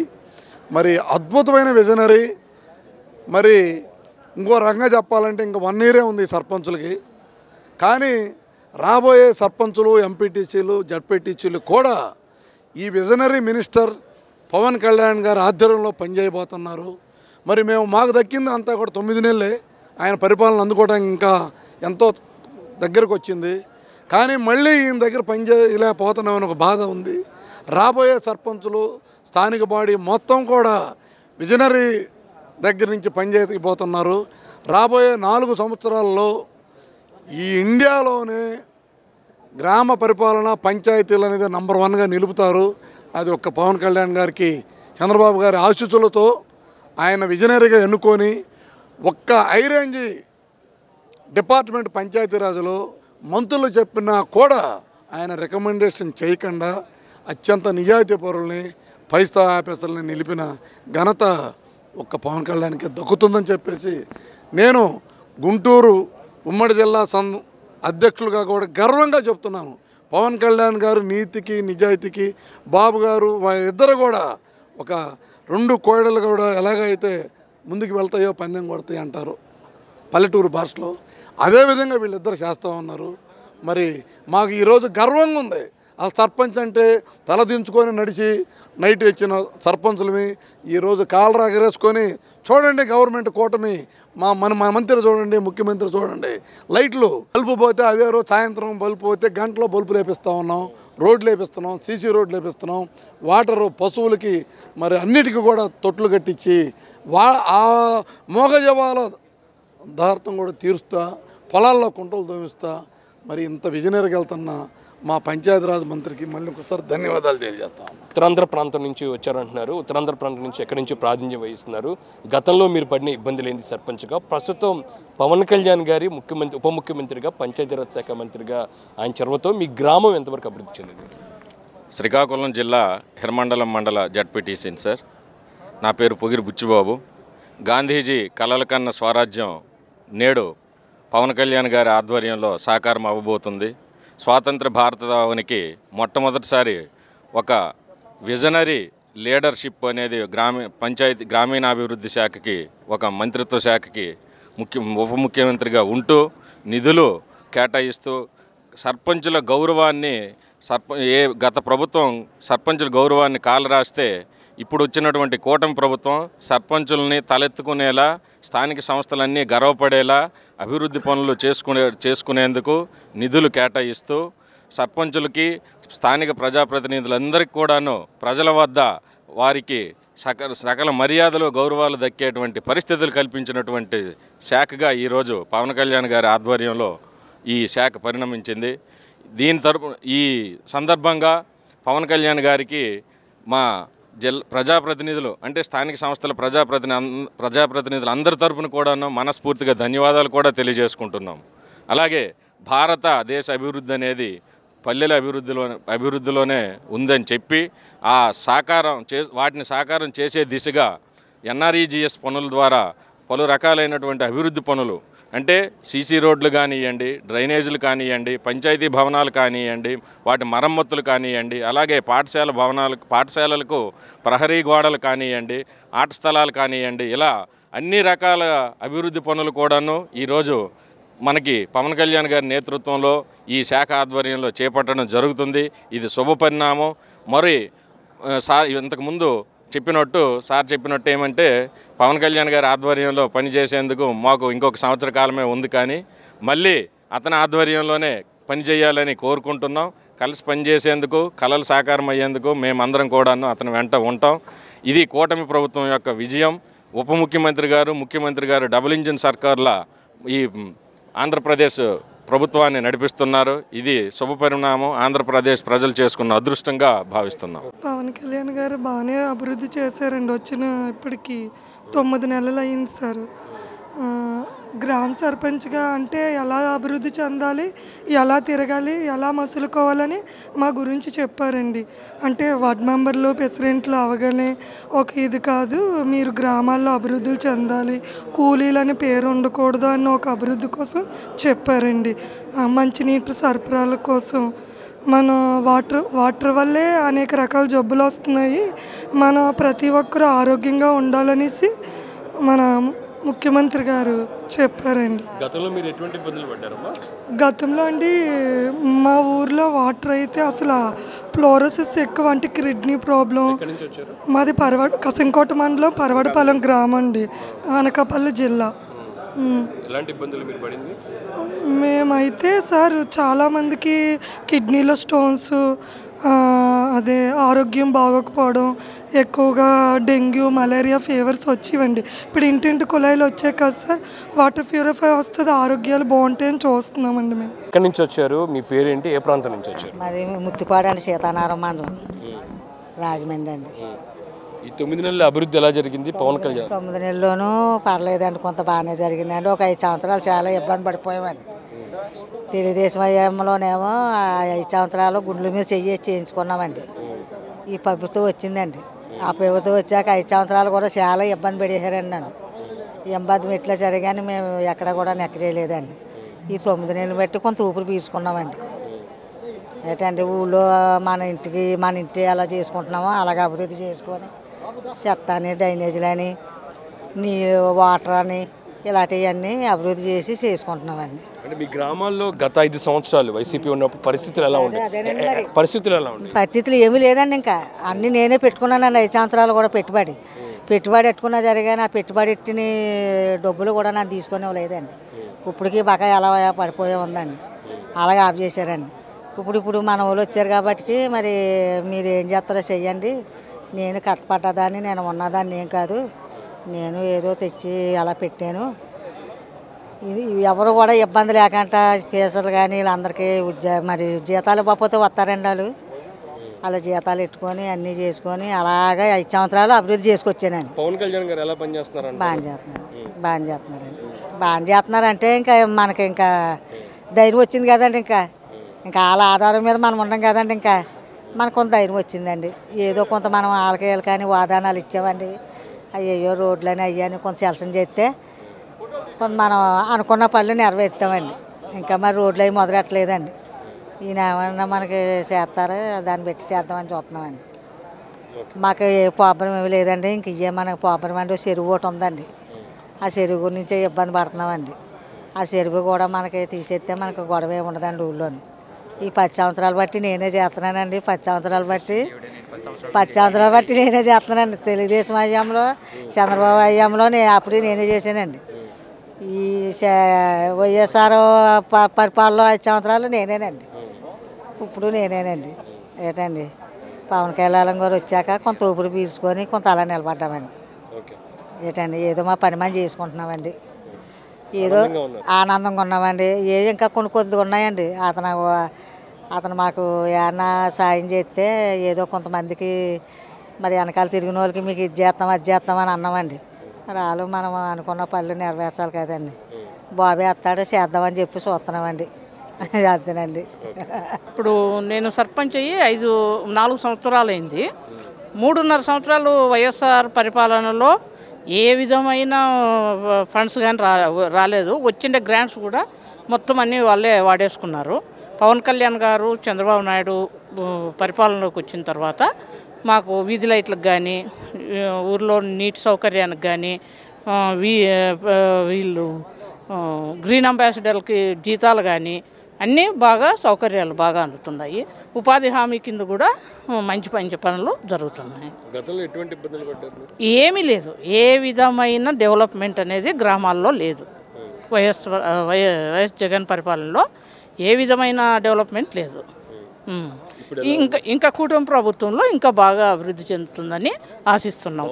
మరి అద్భుతమైన విజనరీ. మరి ఇంకో రకంగా చెప్పాలంటే ఇంకా 1 ఇయరే ఉంది సర్పంచులకి. కానీ రాబోయే సర్పంచులు, ఎంపీటీసీలు, జడ్పీటీసీలు కూడా ఈ విజనరీ మినిస్టర్ పవన్ కళ్యాణ్ గారు ఆధ్వర్యంలో పనిచేయబోతున్నారు. మరి మాకు దక్కింది అంతా కూడా 9 నెలలే. ఆయన పరిపాలన అందుకోవడానికి ఇంకా ఎంతో దగ్గరకు వచ్చింది. కానీ మళ్ళీ ఈయన దగ్గర పనిచేయలేకపోతున్నామని ఒక బాధ ఉంది. రాబోయే సర్పంచులు, స్థానిక బాడీ మొత్తం కూడా విజనరీ దగ్గర నుంచి పనిచేయకపోతున్నారు. రాబోయే 4 సంవత్సరాల్లో ఈ ఇండియాలోనే గ్రామ పరిపాలన పంచాయతీలు అనేది నంబర్ 1గా నిలుపుతారు. అది ఒక్క పవన్ కళ్యాణ్ గారికి, చంద్రబాబు గారి ఆశీస్సులతో ఆయన విజనరీగా ఎన్నుకొని ఒక్క హైరేంజ్ డిపార్ట్మెంట్ పంచాయతీరాజులో మంత్రులు చెప్పినా కూడా ఆయన రికమెండేషన్ చేయకుండా అత్యంత నిజాయితీ పరుల్ని, పైస్థాయి ఆఫీసర్లని నిలిపిన ఘనత ఒక్క పవన్ కళ్యాణ్కి దక్కుతుందని చెప్పేసి నేను గుంటూరు ఉమ్మడి జిల్లా అధ్యక్షులుగా కూడా గర్వంగా చెప్తున్నాను. పవన్ కళ్యాణ్ గారు నీతికి, నిజాయితీకి, బాబు గారు వాళ్ళిద్దరు కూడా ఒక 2 కోడలు కూడా ఎలాగైతే ముందుకు వెళ్తాయో పందెం కొడతాయి అంటారు పల్లెటూరు భాషలో, అదేవిధంగా వీళ్ళిద్దరు చేస్తూ ఉన్నారు. మరి మాకు ఈరోజు గర్వంగా ఉంది. ఆ సర్పంచ్ అంటే తలదించుకొని నడిచి నైట్ వచ్చిన సర్పంచులమి ఈరోజు కాళ్ళు ఎగరేసుకొని చూడండి గవర్నమెంట్ కూటమి, మన మంత్రి చూడండి, ముఖ్యమంత్రి చూడండి, లైట్లు బల్బు పోతే అదే రోజు సాయంత్రం బల్బు పోతే గంటలో బల్బులు వేపిస్తూ ఉన్నాం, రోడ్లు వేపిస్తున్నాం, సీసీ రోడ్లు వేపిస్తున్నాం, వాటరు పశువులకి మరి అన్నిటికీ కూడా తొట్లు కట్టించి ఆ మోగజవాల దార్థం కూడా తీరుస్తా, పొలాల్లో కుంటలు తోమిస్తా మరి ఇంత విజనరీగా వెళ్తున్న మా పంచాయతీరాజ్ మంత్రికి మళ్ళీ ఒకసారి ధన్యవాదాలు తెలియజేస్తాం. ఉత్తరాంధ్ర ప్రాంతం నుంచి వచ్చారంటున్నారు. ఉత్తరాంధ్ర ప్రాంతం నుంచి ఎక్కడి నుంచి ప్రాతినిధ్యం వహిస్తున్నారు? గతంలో మీరు పడిన ఇబ్బందులు ఏంది సర్పంచ్గా? ప్రస్తుతం పవన్ కళ్యాణ్ గారి ఉప ముఖ్యమంత్రిగా, పంచాయతీరాజ్ శాఖ మంత్రిగా ఆయన చొరవతో మీ గ్రామం ఎంతవరకు అభివృద్ధి చెందింది? శ్రీకాకుళం జిల్లా హిరమండలం మండల జడ్పీటీసీని సార్. నా పేరు పొగిరి బుచ్చిబాబు. గాంధీజీ కలల కన్న స్వరాజ్యం నేడు పవన్ కళ్యాణ్ గారి ఆధ్వర్యంలో సాకారం అవ్వబోతుంది. స్వాతంత్ర భారతావనికి మొట్టమొదటిసారి ఒక విజనరీ లీడర్షిప్ అనేది గ్రామీణాభివృద్ధి శాఖకి, ఒక మంత్రిత్వ శాఖకి ఉప ముఖ్యమంత్రిగా ఉంటూ నిధులు కేటాయిస్తూ సర్పంచుల గౌరవాన్ని గత ప్రభుత్వం సర్పంచుల గౌరవాన్ని కాలరాస్తే ఇప్పుడు వచ్చినటువంటి కూటమి ప్రభుత్వం సర్పంచుల్ని తలెత్తుకునేలా, స్థానిక సంస్థలన్నీ గర్వపడేలా అభివృద్ధి పనులు చేసుకునేందుకు నిధులు కేటాయిస్తూ సర్పంచులకి, స్థానిక ప్రజాప్రతినిధులందరికీ కూడాను ప్రజల వద్ద వారికి సకల మర్యాదలు, గౌరవాలు దక్కేటువంటి పరిస్థితులు కల్పించినటువంటి శాఖగా ఈరోజు పవన్ కళ్యాణ్ గారి ఆధ్వర్యంలో ఈ శాఖ పరిణమించింది. ఈ సందర్భంగా పవన్ కళ్యాణ్ గారికి మా ప్రజాప్రతినిధులు అంటే స్థానిక సంస్థల ప్రజాప్రతినిధులు అందరి తరపున కూడాను మనస్ఫూర్తిగా ధన్యవాదాలు కూడా తెలియజేసుకుంటున్నాం. అలాగే భారతదేశ అభివృద్ధి అనేది పల్లెల అభివృద్ధిలోనే ఉందని చెప్పి వాటిని సాకారం చేసే దిశగా ఎన్ఆర్ఈజీఎస్ పనుల ద్వారా పలు రకాలైనటువంటి అభివృద్ధి పనులు అంటే సీసీ రోడ్లు కానివ్వండి, డ్రైనేజీలు కానివ్వండి, పంచాయతీ భవనాలు కానివ్వండి, వాటి మరమ్మతులు కానివ్వండి, అలాగే పాఠశాలలకు ప్రహరీ గోడలు కానివ్వండి, ఆట స్థలాలు కానివ్వండి, ఇలా అన్ని రకాల అభివృద్ధి పనులు కూడాను ఈరోజు మనకి పవన్ కళ్యాణ్ గారి నేతృత్వంలో ఈ శాఖ ఆధ్వర్యంలో చేపట్టడం జరుగుతుంది. ఇది శుభపరిణామం. మరి ఇంతకుముందు సార్ చెప్పినట్టు ఏమంటే పవన్ కళ్యాణ్ గారి ఆధ్వర్యంలో పనిచేసేందుకు మాకు ఇంకొక సంవత్సర కాలమే ఉంది, కానీ మళ్ళీ అతని ఆధ్వర్యంలోనే పనిచేయాలని కోరుకుంటున్నాం. కలిసి పనిచేసేందుకు, కలలు సాకారం అయ్యేందుకు మేమందరం కూడాను అతని వెంట ఉంటాం. ఇది కూటమి ప్రభుత్వం యొక్క విజయం. ఉప ముఖ్యమంత్రి గారు, ముఖ్యమంత్రి గారు డబుల్ ఇంజిన్ సర్కార్ల ఈ ఆంధ్రప్రదేశ్ ప్రభుత్వాన్ని నడిపిస్తున్నారు. ఇది శుభపరిణామం. ఆంధ్రప్రదేశ్ ప్రజలు చేసుకున్న అదృష్టంగా భావిస్తున్నాం. పవన్ కళ్యాణ్ గారు బాగానే అభివృద్ధి చేశారండి. వచ్చిన ఇప్పటికి 9 నెలలు అయింది సార్. గ్రామ సర్పంచ్గా అంటే ఎలా అభివృద్ధి చెందాలి, ఎలా తిరగాలి, ఎలా మసులుకోవాలని మా గురించి చెప్పారండి. అంటే వార్డ్ మెంబర్లు, ప్రెసిడెంట్లు అవగానే ఒక ఇది కాదు, మీరు గ్రామాల్లో అభివృద్ధులు చెందాలి, కూలీలని పేరు ఉండకూడదు అన్న ఒక అభివృద్ధి కోసం చెప్పారండి. మంచినీటి సరఫరాల కోసం మన వాటర్ వల్లే అనేక రకాల జబ్బులు వస్తున్నాయి, మనం ప్రతి ఒక్కరూ ఆరోగ్యంగా ఉండాలనేసి మన ముఖ్యమంత్రి గారు చెప్పారండి. గతంలో మీరు ఎటువంటి ఇబ్బందులు పడ్డారమ్మా? గతంలో అండి మా ఊర్లో వాటర్ అయితే అసలు ఫ్లోరోసిస్ ఎక్కువ, అంటే కిడ్నీ ప్రాబ్లం. మాది కసంకోట మండలం, పరవడపాలెం గ్రామం అండి, అనకాపల్లి జిల్లా. ఎలాంటి ఇబ్బందులు మీరు పడింది? మేమైతే సార్ చాలామందికి కిడ్నీలో స్టోన్స్, అదే ఆరోగ్యం బాగోకపోవడం, ఎక్కువగా డెంగ్యూ, మలేరియా ఫీవర్స్ వచ్చేవండి. ఇప్పుడు ఇంటింటి కుళాయిలు వచ్చాయి కదా సార్, వాటర్ ప్యూరిఫై వస్తుంది, ఆరోగ్యాలు బాగుంటాయని చూస్తున్నామండి మేము. ఎక్కడి నుంచి వచ్చారు? మీ పేరేంటి? ఏ ప్రాంతం నుంచి వచ్చారు? మాది ముత్తిపాడు అండి, సీతానారం మండలం, రాజమండ్రి అండి. ఈ 9 నెలల అభివృద్ధి ఎలా జరిగింది పవన్ కళ్యాణ్? 9 నెలల్లోనూ పర్లేదండి, కొంత బాగానే జరిగిందండి. ఒక 5 సంవత్సరాలు చాలా ఇబ్బంది పడిపోయామండి. తెలుగుదేశం అయ్యంలోనేమో 5 సంవత్సరాలు గుండెల మీద చేయించుకున్నామండి. ఈ ప్రభుత్వం వచ్చిందండి, ఆ ప్రభుత్వం వచ్చాక 5 సంవత్సరాలు కూడా చాలా ఇబ్బంది పడేశారండి నన్ను. ఇబ్బంది ఎట్లా జరిగాని మేము ఎక్కడ కూడా నెక్క చేయలేదండి. ఈ 9 నెలలు బట్టి కొంత ఊపిరి పీల్చుకున్నామండి. ఏంటంటే ఊళ్ళో మన ఇంటి అలా చేసుకుంటున్నామో అలాగ అభివృద్ధి చేసుకొని చెత్త అని డ్రైనేజీలని నీరు వాటర్ అని ఇలాంటివన్నీ అభివృద్ధి చేసి చేసుకుంటున్నామండి. అంటే మీ గ్రామాల్లో గత 5 సంవత్సరాలు వైసీపీ ఉన్నప్పుడు పరిస్థితులు ఎలా ఉండే? పరిస్థితులు ఎలా ఉండే? పరిస్థితులు ఏమీ లేదండి. ఇంకా అన్నీ నేనే పెట్టుకున్నానండి. 5 సంవత్సరాలు కూడా పెట్టుబడి పెట్టుకున్నా జరిగాను. ఆ పెట్టుబడి ఎట్టిన డబ్బులు కూడా నాకు తీసుకునే లేదండి. ఇప్పటికీ బాగా ఎలా పడిపోయే ఉందండి. అలాగే ఆఫ్ చేశారండి. ఇప్పుడు మన వాళ్ళు వచ్చారు కాబట్టి మరి మీరు ఏం చేస్తారో చెయ్యండి. నేను కట్టపడ్డదాన్ని, నేను ఉన్నదాన్ని ఏం కాదు, నేను ఏదో తెచ్చి అలా పెట్టాను. ఎవరు కూడా ఇబ్బంది లేకుండా పేసర్లు కానీ వీళ్ళందరికీ మరి జీతాలు పోతే వస్తారండి వాళ్ళు. అలా జీతాలు పెట్టుకొని అన్నీ చేసుకొని అలాగా 5 సంవత్సరాలు అభివృద్ధి చేసుకొచ్చానండి. పవన్ కళ్యాణ్ గారు ఎలా పనిచేస్తున్నారు? బాగా చేస్తున్నారంటే ఇంకా మనకి ఇంకా ధైర్యం వచ్చింది కదండి. ఇంకా వాళ్ళ ఆధారం మీద మనం ఉండం కదండి. ఇంకా మనకు కొంత ధైర్యం వచ్చిందండి. ఏదో కొంత మనం వాళ్ళకి కానీ వాదానాలు ఇచ్చామండి. అయ్యో రోడ్లని అయ్యని కొంత సెలసం చేస్తే కొంత మనం అనుకున్న పనులు నెరవేరుస్తామండి. ఇంకా మరి రోడ్లు అవి మొదలెట్టలేదండి. ఈయన ఏమన్నా మనకి చేస్తారో దాన్ని పెట్టి చేద్దామని చూస్తున్నామండి. మాకు ఏ ప్రాబ్లం ఏమి లేదండి. ఇంక ఇవే మనకు ప్రాబ్లం అండి. చెరువు ఒకటి ఉందండి. ఆ చెరువు గురించి ఇబ్బంది పడుతున్నామండి. ఆ చెరువు కూడా మనకి తీసేస్తే మనకు గొడవ ఏమి ఉండదండి ఊళ్ళోని. ఈ 10 సంవత్సరాలు బట్టి నేనే చేస్తున్నానండి. 10 సంవత్సరాలు బట్టి నేనే చేస్తున్నానండి. తెలుగుదేశం హయాంలో, చంద్రబాబు హయాంలో అప్పుడు నేనే చేశానండి. ఈ వైఎస్ఆర్ పరిపాలనలో 5 సంవత్సరాలు నేనేనండి. ఇప్పుడు నేనేనండి. ఏంటండి పవన్ కళ్యాణ్ గారు వచ్చాక కొంత ఊపిరి పీల్చుకొని కొంత అలా నిలబడ్డామండి. ఏంటండి ఏదో మా పని మనం చేసుకుంటున్నామండి. ఏదో ఆనందంగా ఉన్నామండి. ఏదో ఇంకా కొన్ని కొద్దిగా ఉన్నాయండి. అతను మాకు ఏమన్నా సాయం చేస్తే ఏదో కొంతమందికి మరి వెనకాల తిరిగిన వాళ్ళకి మీకు ఇది చేస్తాం అది చేస్తామని అన్నామండి. మరి వాళ్ళు మనం అనుకున్న పనులు నెరవేర్చాలి కదండి. బాబే వస్తాడు చేద్దామని చెప్పి చూస్తున్నామండి. అంతేనండి. ఇప్పుడు నేను సర్పంచ్ అయ్యి 4 సంవత్సరాలు అయింది. 3.5 సంవత్సరాలు వైఎస్ఆర్ పరిపాలనలో ఏ విధమైన ఫండ్స్ కానీ రాలేదు. వచ్చిన గ్రాంట్స్ కూడా మొత్తం అన్నీ వాళ్ళే వాడేసుకున్నారు. పవన్ కళ్యాణ్ గారు, చంద్రబాబు నాయుడు పరిపాలనలోకి వచ్చిన తర్వాత మాకు వీధి లైట్లకు కానీ, ఊర్లో నీటి సౌకర్యానికి కానీ, వీళ్ళు గ్రీన్ అంబాసిడర్లకి జీతాలు కానీ అన్నీ బాగా సౌకర్యాలు బాగా అందుతున్నాయి. ఉపాధి హామీ కింద కూడా మంచి పనులు జరుగుతున్నాయి. ఏమీ లేదు. ఏ విధమైన డెవలప్మెంట్ అనేది గ్రామాల్లో లేదు. వైఎస్ జగన్ పరిపాలనలో ఏ విధమైన డెవలప్మెంట్ లేదు. ఇంకా కూటమి ప్రభుత్వంలో ఇంకా బాగా అభివృద్ధి చెందుతుందని ఆశిస్తున్నాం.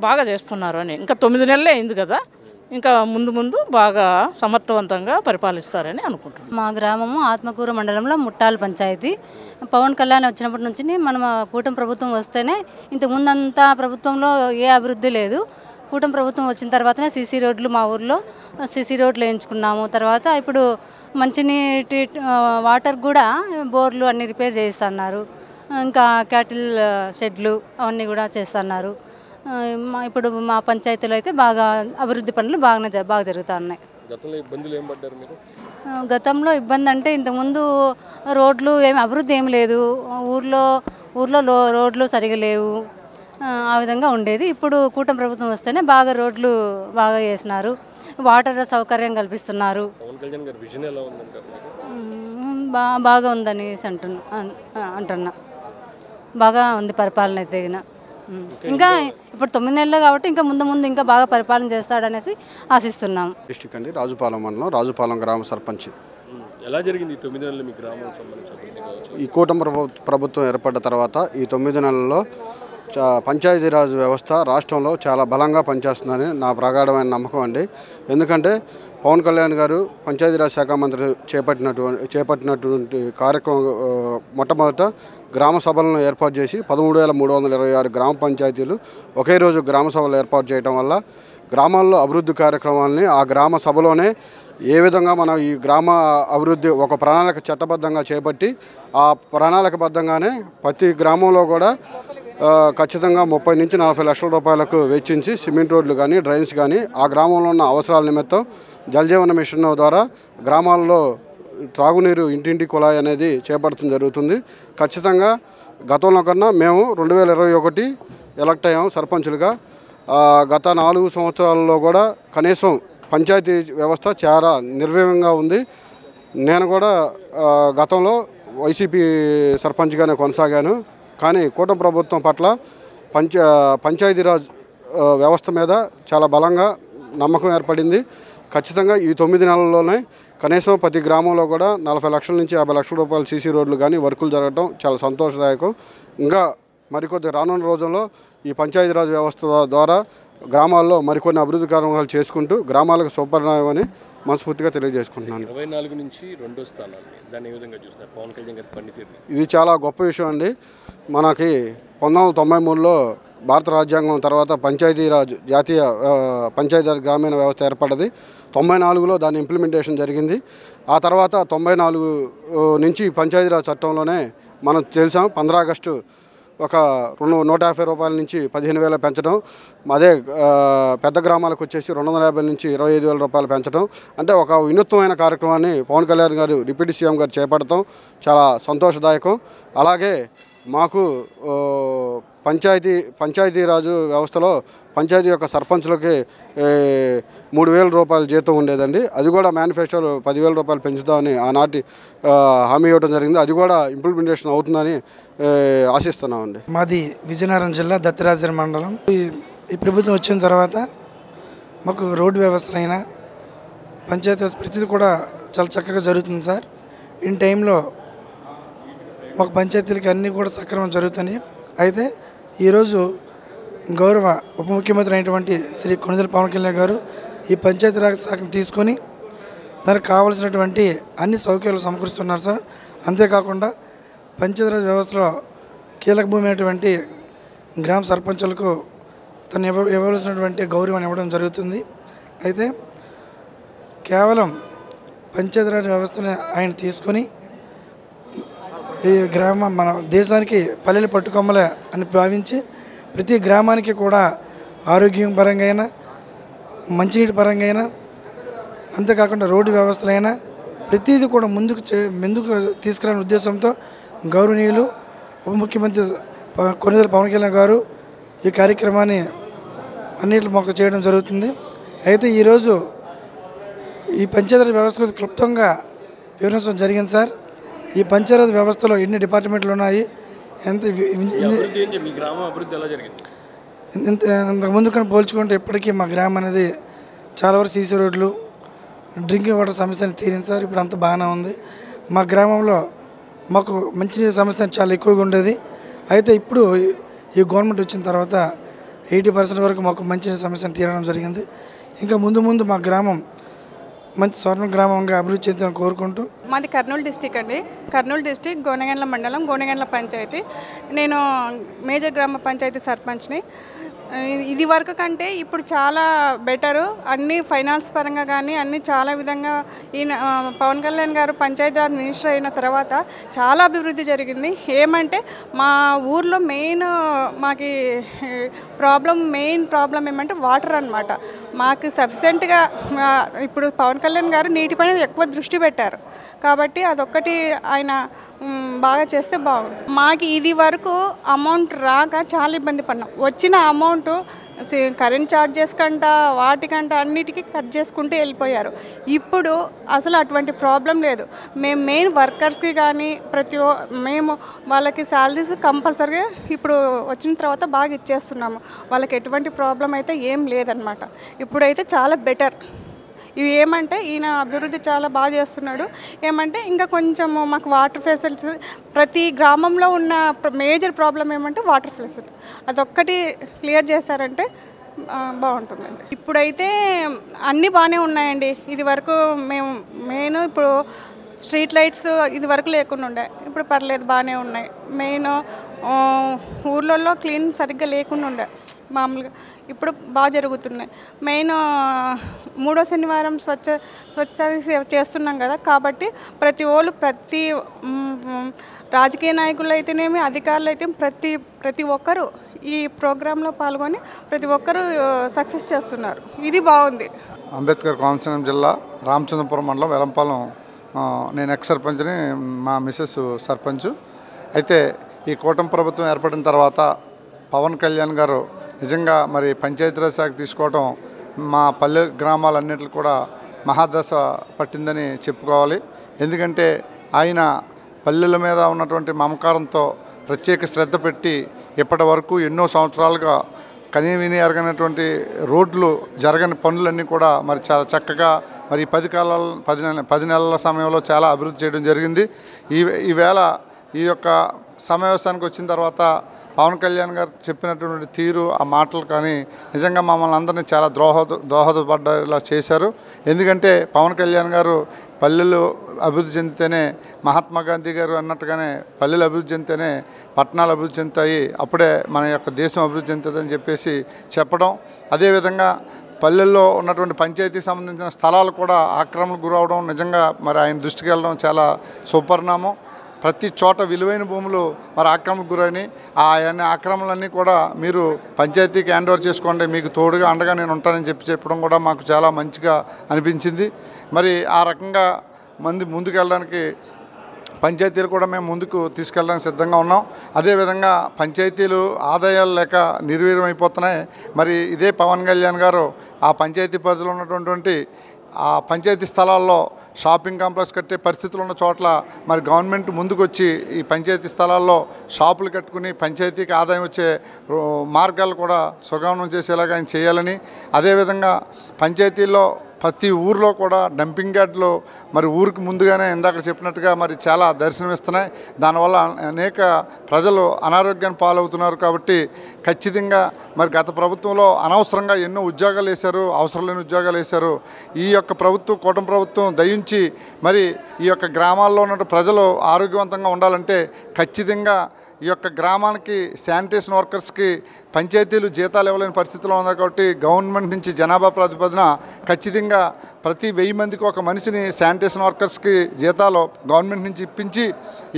బాగా చేస్తున్నారు అని. ఇంకా 9 నెలలే అయింది కదా. ఇంకా ముందు బాగా సమర్థవంతంగా పరిపాలిస్తారని అనుకుంటున్నాం. మా గ్రామము ఆత్మకూరు మండలంలో ముట్టాల పంచాయతీ. పవన్ కళ్యాణ్ వచ్చినప్పటి నుంచి మనం కూటమి ప్రభుత్వం వస్తేనే, ఇంతకుముందంతా ప్రభుత్వంలో ఏ అభివృద్ధి లేదు. కూటమి ప్రభుత్వం వచ్చిన తర్వాతనే సీసీ రోడ్లు మా ఊర్లో సీసీ రోడ్లు వేయించుకున్నాము. తర్వాత ఇప్పుడు మంచినీటి వాటర్ కూడా బోర్లు అన్నీ రిపేర్ చేస్తున్నారు. ఇంకా క్యాటిల్ షెడ్లు అవన్నీ కూడా చేస్తున్నారు. ఇప్పుడు మా పంచాయతీలో అయితే బాగా అభివృద్ధి పనులు బాగా జరుగుతూ ఉన్నాయి. గతంలో ఇబ్బంది అంటే ఇంతకుముందు రోడ్లు అభివృద్ధి ఏమి లేదు. ఊర్లో రోడ్లు సరిగా లేవు. ఆ విధంగా ఉండేది. ఇప్పుడు కూటమి ప్రభుత్వం వస్తేనే బాగా రోడ్లు బాగా చేసినారు. వాటర్ సౌకర్యం కల్పిస్తున్నారు. బాగా ఉందని అంటున్నా. బాగా ఉంది పరిపాలన అయితే. ఇంకా ఇప్పుడు 9 నెలలు కాబట్టి ఇంకా ముందు ఇంకా బాగా పరిపాలన చేస్తాడనేసి ఆశిస్తున్నాం. డిస్ట్రిక్ట్ అండి, రాజుపాలెం మండలం, రాజుపాలెం గ్రామ సర్పంచ్. ఎలా జరిగింది 9 నెలలు మీ గ్రామం సంబంధించి? ఈ కూటమి ప్రభుత్వం ఏర్పడ్డ తర్వాత ఈ 9 నెలల్లో పంచాయతీరాజ్ వ్యవస్థ రాష్ట్రంలో చాలా బలంగా పనిచేస్తుందని నా ప్రగాఢమైన నమ్మకం అండి. ఎందుకంటే పవన్ కళ్యాణ్ గారు పంచాయతీరాజ్ శాఖ మంత్రి చేపట్టినటువంటి కార్యక్రమం మొట్టమొదట గ్రామ సభలను ఏర్పాటు చేసి 13,326 గ్రామ పంచాయతీలు ఒకే రోజు గ్రామ సభలు ఏర్పాటు చేయడం వల్ల గ్రామాల్లో అభివృద్ధి కార్యక్రమాలని ఆ గ్రామ సభలోనే ఏ విధంగా మనం ఈ గ్రామ అభివృద్ధి ఒక ప్రణాళిక చట్టబద్ధంగా చేపట్టి ఆ ప్రణాళికబద్ధంగానే ప్రతి గ్రామంలో కూడా ఖచ్చితంగా 30 నుంచి 40 లక్షల రూపాయలకు వెచ్చించి సిమెంట్ రోడ్లు కానీ డ్రైన్స్ కానీ ఆ గ్రామంలో ఉన్న అవసరాల నిమిత్తం జలజీవన మిషన్ ద్వారా గ్రామాల్లో త్రాగునీరు ఇంటింటి కుళాయి అనేది చేపట్టడం జరుగుతుంది. ఖచ్చితంగా గతంలో కన్నా మేము 2021 ఎలక్ట్ అయ్యాం సర్పంచులుగా. గత 4 సంవత్సరాలలో కూడా కనీసం పంచాయతీ వ్యవస్థ చాలా నిర్వీర్యంగా ఉంది. నేను కూడా గతంలో వైసీపీ సర్పంచ్గానే కొనసాగాను. కానీ కూటమి ప్రభుత్వం పట్ల పంచాయతీరాజ్ వ్యవస్థ మీద చాలా బలంగా నమ్మకం ఏర్పడింది. ఖచ్చితంగా ఈ 9 నెలల్లోనే కనీసం ప్రతి గ్రామంలో కూడా 40 లక్షల నుంచి 50 లక్షల రూపాయల సీసీ రోడ్లు కానీ వర్కులు జరగడం చాలా సంతోషదాయకం. ఇంకా మరికొద్ది రానున్న రోజుల్లో ఈ పంచాయతీరాజ్ వ్యవస్థ ద్వారా గ్రామాల్లో మరికొన్ని అభివృద్ధి కార్యక్రమాలు చేసుకుంటూ గ్రామాలకు సుపరిణామని మనస్ఫూర్తిగా తెలియజేసుకుంటున్నాను. 24 నుంచి 2వ స్థానాన్ని దాన్ని ఏ విధంగా చూస్తారు పవన్ కళ్యాణ్ గారి పనితీరు? ఇది చాలా గొప్ప విషయం అండి. మనకి 1993లో భారత రాజ్యాంగం తర్వాత పంచాయతీరాజ్ జాతీయ పంచాయతీరాజ్ గ్రామీణ వ్యవస్థ ఏర్పడ్డది. 94లో దాని ఇంప్లిమెంటేషన్ జరిగింది. ఆ తర్వాత 94 నుంచి పంచాయతీరాజ్ చట్టంలోనే మనం తెలిసాం 15 ఆగస్టు ఒక 150 రూపాయల నుంచి 15,000 పెంచడం, అదే పెద్ద గ్రామాలకు వచ్చేసి 250 నుంచి 25,000 రూపాయలు పెంచడం, అంటే ఒక వినూత్నమైన కార్యక్రమాన్ని పవన్ కళ్యాణ్ గారు డిప్యూటీ సీఎం గారు చేపడటం చాలా సంతోషదాయకం. అలాగే మాకు పంచాయతీరాజు వ్యవస్థలో పంచాయతీ యొక్క సర్పంచులకి 3,000 రూపాయల జీతం ఉండేదండి. అది కూడా మేనిఫెస్టోలో 10,000 రూపాయలు పెంచుదామని ఆనాటి హామీ ఇవ్వడం జరిగింది. అది కూడా ఇంప్లిమెంటేషన్ అవుతుందని ఆశిస్తున్నామండి. మాది విజయనగరం జిల్లా దత్తిరాజేరు మండలం. ఈ ప్రభుత్వం వచ్చిన తర్వాత మాకు రోడ్డు వ్యవస్థలైనా పంచాయతీ వ్యవస్థ ప్రతిదీ కూడా చాలా చక్కగా జరుగుతుంది సార్. ఇన్ టైంలో మాకు పంచాయతీలకి అన్నీ కూడా సక్రమంగా జరుగుతున్నాయి. అయితే ఈరోజు గౌరవ ఉప ముఖ్యమంత్రి అయినటువంటి శ్రీ కొణిదెల పవన్ కళ్యాణ్ గారు ఈ పంచాయతీరాజ్ శాఖను తీసుకొని దానికి కావాల్సినటువంటి అన్ని సౌకర్యాలు సమకూరుస్తున్నారు సార్. అంతేకాకుండా పంచాయతీరాజ్ వ్యవస్థలో కీలక భూమి అయినటువంటి గ్రామ సర్పంచులకు తను ఇవ్వవలసినటువంటి గౌరవాన్ని ఇవ్వడం జరుగుతుంది. అయితే కేవలం పంచాయతీరాజ్ వ్యవస్థని ఆయన తీసుకొని ఈ మన దేశానికి పల్లెలు పట్టుకొమ్మలే అని భావించి ప్రతి గ్రామానికి కూడా ఆరోగ్యం పరంగా అయినా మంచినీటి పరంగా అయినా అంతేకాకుండా రోడ్డు వ్యవస్థలైనా ప్రతిదీ కూడా ముందుకు తీసుకురాని ఉద్దేశంతో గౌరవనీయులు ఉప ముఖ్యమంత్రి కొణిదెల పవన్ కళ్యాణ్ గారు ఈ కార్యక్రమాన్ని అన్నింటిలో మాకు చేయడం జరుగుతుంది. అయితే ఈరోజు ఈ పంచాయతీరాజ్ వ్యవస్థకు క్లుప్తంగా వివరించడం జరిగింది సార్. ఈ పంచాయతీరాజ్ వ్యవస్థలో ఎన్ని డిపార్ట్మెంట్లు ఉన్నాయి, ఇంతకుముందు కానీ పోల్చుకుంటే ఇప్పటికీ మా గ్రామం అనేది చాలా వరకు సీసీ రోడ్లు, డ్రింకింగ్ వాటర్ సమస్యను తీరింది సార్. ఇప్పుడు అంతా బాగానే ఉంది. మా గ్రామంలో మాకు మంచినీరు సమస్య చాలా ఎక్కువగా ఉండేది. అయితే ఇప్పుడు ఈ గవర్నమెంట్ వచ్చిన తర్వాత 80% వరకు మాకు మంచినీరు సమస్యను తీరడం జరిగింది. ఇంకా ముందు మా గ్రామం మంచి స్వర్ణ గ్రామంగా అభివృద్ధి చెందాలని కోరుకుంటూ. మాది కర్నూలు డిస్టిక్ అండి. కర్నూలు డిస్టిక్ గోనెగండ్ల మండలం గోనెగండ్ల పంచాయతీ. నేను మేజర్ గ్రామ పంచాయతీ సర్పంచ్ని. ఇది వరకు కంటే ఇప్పుడు చాలా బెటరు. అన్ని ఫైనాన్స్ పరంగా కానీ అన్ని చాలా విధంగా ఈయన పవన్ కళ్యాణ్ గారు పంచాయతీరాజ్ మినిస్టర్ అయిన తర్వాత చాలా అభివృద్ధి జరిగింది. ఏమంటే మా ఊర్లో మాకి మెయిన్ ప్రాబ్లం ఏమంటే వాటర్ అన్నమాట. మాకు సఫిషియెంట్గా ఇప్పుడు పవన్ కళ్యాణ్ గారు నీటిపైన ఎక్కువ దృష్టి పెట్టారు కాబట్టి అదొక్కటి ఆయన బాగా చేస్తే బాగుంటుంది. మాకు ఇది వరకు అమౌంట్ రాక చాలా ఇబ్బంది పడినాం. వచ్చిన అమౌంట్ కరెంట్ ఛార్జెస్ కంట వాటికంట అన్నిటికీ కట్ చేసుకుంటూ వెళ్ళిపోయారు. ఇప్పుడు అసలు అటువంటి ప్రాబ్లం లేదు. మేము మెయిన్ వర్కర్స్కి కానీ మేము వాళ్ళకి శాలరీస్ కంపల్సరీగా ఇప్పుడు వచ్చిన తర్వాత బాగా ఇచ్చేస్తున్నాము. వాళ్ళకి ఎటువంటి ప్రాబ్లం అయితే ఏం లేదనమాట. ఇప్పుడైతే చాలా బెటర్. ఇవి ఏమంటే ఈయన అభివృద్ధి చాలా బాగా చేస్తున్నాడు. ఏమంటే ఇంకా కొంచెం మాకు వాటర్ ఫెసిలిటీస్ ప్రతి గ్రామంలో ఉన్న మేజర్ ప్రాబ్లం ఏమంటే వాటర్ ఫెసిలిటీ అదొక్కటి క్లియర్ చేశారంటే బాగుంటుందండి. ఇప్పుడైతే అన్నీ బాగానే ఉన్నాయండి. ఇది వరకు మేము ఇప్పుడు స్ట్రీట్ లైట్స్ ఇది వరకు లేకుండా ఉండే, ఇప్పుడు పర్లేదు బాగానే ఉన్నాయి. మెయిన్ ఊర్లలో క్లీన్ సరిగ్గా లేకుండా ఉండే మామూలుగా, ఇప్పుడు బాగా జరుగుతున్నాయి. మెయిన్ 3వ శనివారం స్వచ్ఛత చేస్తున్నాం కదా, కాబట్టి ప్రతి రాజకీయ నాయకులు అయితేనేమి అధికారులు అయితే ప్రతి ఒక్కరూ ఈ ప్రోగ్రాంలో పాల్గొని ప్రతి ఒక్కరూ సక్సెస్ చేస్తున్నారు. ఇది బాగుంది. అంబేద్కర్ కోనసీమ జిల్లా రామచంద్రపురం మండలం వెలంపాలెం నేను ఎక్స్ సర్పంచ్ని, మా మిస్సెస్ సర్పంచ్. అయితే ఈ కూటమి ప్రభుత్వం ఏర్పడిన తర్వాత పవన్ కళ్యాణ్ గారు నిజంగా మరి పంచాయతీరాజ్ శాఖ తీసుకోవడం మా పల్లె గ్రామాలన్నింటికి కూడా మహాదశ పట్టిందని చెప్పుకోవాలి. ఎందుకంటే ఆయన పల్లెల మీద ఉన్నటువంటి మమకారంతో ప్రత్యేక శ్రద్ధ పెట్టి ఇప్పటి వరకు ఎన్నో సంవత్సరాలుగా కనీవిని ఎరగనటువంటి రోడ్లు జరగని పనులన్నీ కూడా మరి చాలా చక్కగా మరి 10 నెలల సమయంలో చాలా అభివృద్ధి చేయడం జరిగింది. ఈవేళ ఈ యొక్క సమావేశానికి వచ్చిన తర్వాత పవన్ కళ్యాణ్ గారు చెప్పినటువంటి తీరు, ఆ మాటలు కానీ నిజంగా మమ్మల్ని అందరినీ చాలా దోహదపడ్డలా చేశారు. ఎందుకంటే పవన్ కళ్యాణ్ గారు పల్లెలు అభివృద్ధి చెందితేనే, మహాత్మా గాంధీ గారు అన్నట్టుగానే పల్లెలు అభివృద్ధి చెందితేనే పట్టణాలు అభివృద్ధి చెందుతాయి, అప్పుడే మన యొక్క దేశం అభివృద్ధి చెందుతుందని చెప్పేసి చెప్పడం. అదేవిధంగా పల్లెల్లో ఉన్నటువంటి పంచాయతీకి సంబంధించిన స్థలాలు కూడా ఆక్రమణకు గురవడం నిజంగా మరి ఆయన దృష్టికి వెళ్ళడం చాలా సుపరిణామం. ప్రతి చోట విలువైన భూములు మరి ఆక్రమణకు గురైనాయి. ఆయన్ని ఆక్రమణలన్నీ కూడా మీరు పంచాయతీకి హ్యాండ్ ఓవర్ చేసుకోండి, మీకు తోడుగా అండగా నేను ఉంటానని చెప్పడం కూడా మాకు చాలా మంచిగా అనిపించింది. మరి ఆ రకంగా ముందుకు వెళ్ళడానికి పంచాయతీలు కూడా మేము ముందుకు తీసుకెళ్ళడానికి సిద్ధంగా ఉన్నాం. అదేవిధంగా పంచాయతీలు ఆదాయాలు లేక నిర్వీర్యం అయిపోతున్నాయి. మరి ఇదే పవన్ కళ్యాణ్ గారు ఆ పంచాయతీ పరిధిలో ఉన్నటువంటి ఆ పంచాయతీ స్థలాల్లో షాపింగ్ కాంప్లెక్స్ కట్టే పరిస్థితులు ఉన్న చోట్ల మరి గవర్నమెంట్ ముందుకు వచ్చి ఈ పంచాయతీ స్థలాల్లో షాపులు కట్టుకుని పంచాయతీకి ఆదాయం వచ్చే మార్గాలు కూడా సుగమనం చేసేలాగా ఆయన చేయాలని, అదేవిధంగా పంచాయతీల్లో ప్రతి ఊరిలో కూడా డంపింగ్ యార్డ్లు మరి ఊరికి ముందుగానే ఇందాక చెప్పినట్టుగా మరి చాలా దర్శనమిస్తున్నాయి. దానివల్ల అనేక ప్రజలు అనారోగ్యాన్ని పాలవుతున్నారు. కాబట్టి ఖచ్చితంగా మరి గత ప్రభుత్వంలో అనవసరంగా ఎన్నో ఉద్యోగాలు వేశారు, అవసరం లేని ఉద్యోగాలు వేశారు. ఈ యొక్క ప్రభుత్వం, కూటమి ప్రభుత్వం దయించి మరి ఈ యొక్క గ్రామాల్లో ఉన్న ప్రజలు ఆరోగ్యవంతంగా ఉండాలంటే ఖచ్చితంగా ఈ యొక్క గ్రామానికి శానిటేషన్ వర్కర్స్కి పంచాయతీలు జీతాలు ఇవ్వలేని పరిస్థితిలో ఉంది. కాబట్టి గవర్నమెంట్ నుంచి జనాభా ప్రాతిపదిన ఖచ్చితంగా ప్రతి 1000 మందికి ఒక మనిషిని శానిటేషన్ వర్కర్స్కి జీతాలు గవర్నమెంట్ నుంచి ఇప్పించి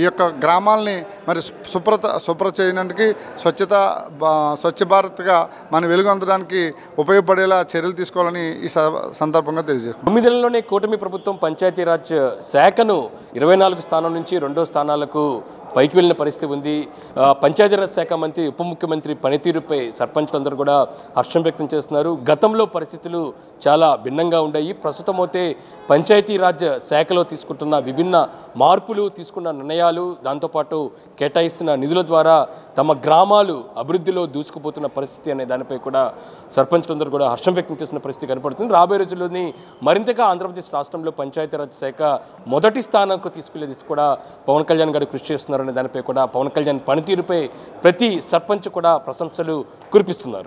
ఈ యొక్క గ్రామాలని మరి శుభ్ర చేయడానికి స్వచ్ఛ భారత్గా మనం వెలుగొందడానికి ఉపయోగపడేలా చర్యలు తీసుకోవాలని ఈ సందర్భంగా తెలియజేస్తున్నాం. 9 నెలల్లోనే కూటమి ప్రభుత్వం పంచాయతీరాజ్ శాఖను 24 స్థానం నుంచి 2వ స్థానాలకు పైకి వెళ్ళిన పరిస్థితి ఉంది. పంచాయతీరాజ్ శాఖ మంత్రి, ఉప ముఖ్యమంత్రి పనితీరుపై సర్పంచ్లందరూ కూడా హర్షం వ్యక్తం చేస్తున్నారు. గతంలో పరిస్థితులు చాలా భిన్నంగా ఉన్నాయి. ప్రస్తుతం అయితే పంచాయతీరాజ్ శాఖలో తీసుకుంటున్న విభిన్న మార్పులు, తీసుకున్న నిర్ణయాలు, దాంతోపాటు కేటాయిస్తున్న నిధుల ద్వారా తమ గ్రామాలు అభివృద్ధిలో దూసుకుపోతున్న పరిస్థితి అనే దానిపై కూడా సర్పంచ్లందరూ కూడా హర్షం వ్యక్తం చేసిన పరిస్థితి కనపడుతుంది. రాబోయే రోజుల్లోని మరింతగా ఆంధ్రప్రదేశ్ రాష్ట్రంలో పంచాయతీరాజ్ శాఖ మొదటి స్థానంకు తీసుకెళ్లేది కూడా పవన్ కళ్యాణ్ గారు కృషి చేస్తున్నారు అనే దానిపై కూడా, పవన్ కళ్యాణ్ పనితీరుపై ప్రతి సర్పంచ్ కూడా ప్రశంసలు కురిపిస్తున్నారు.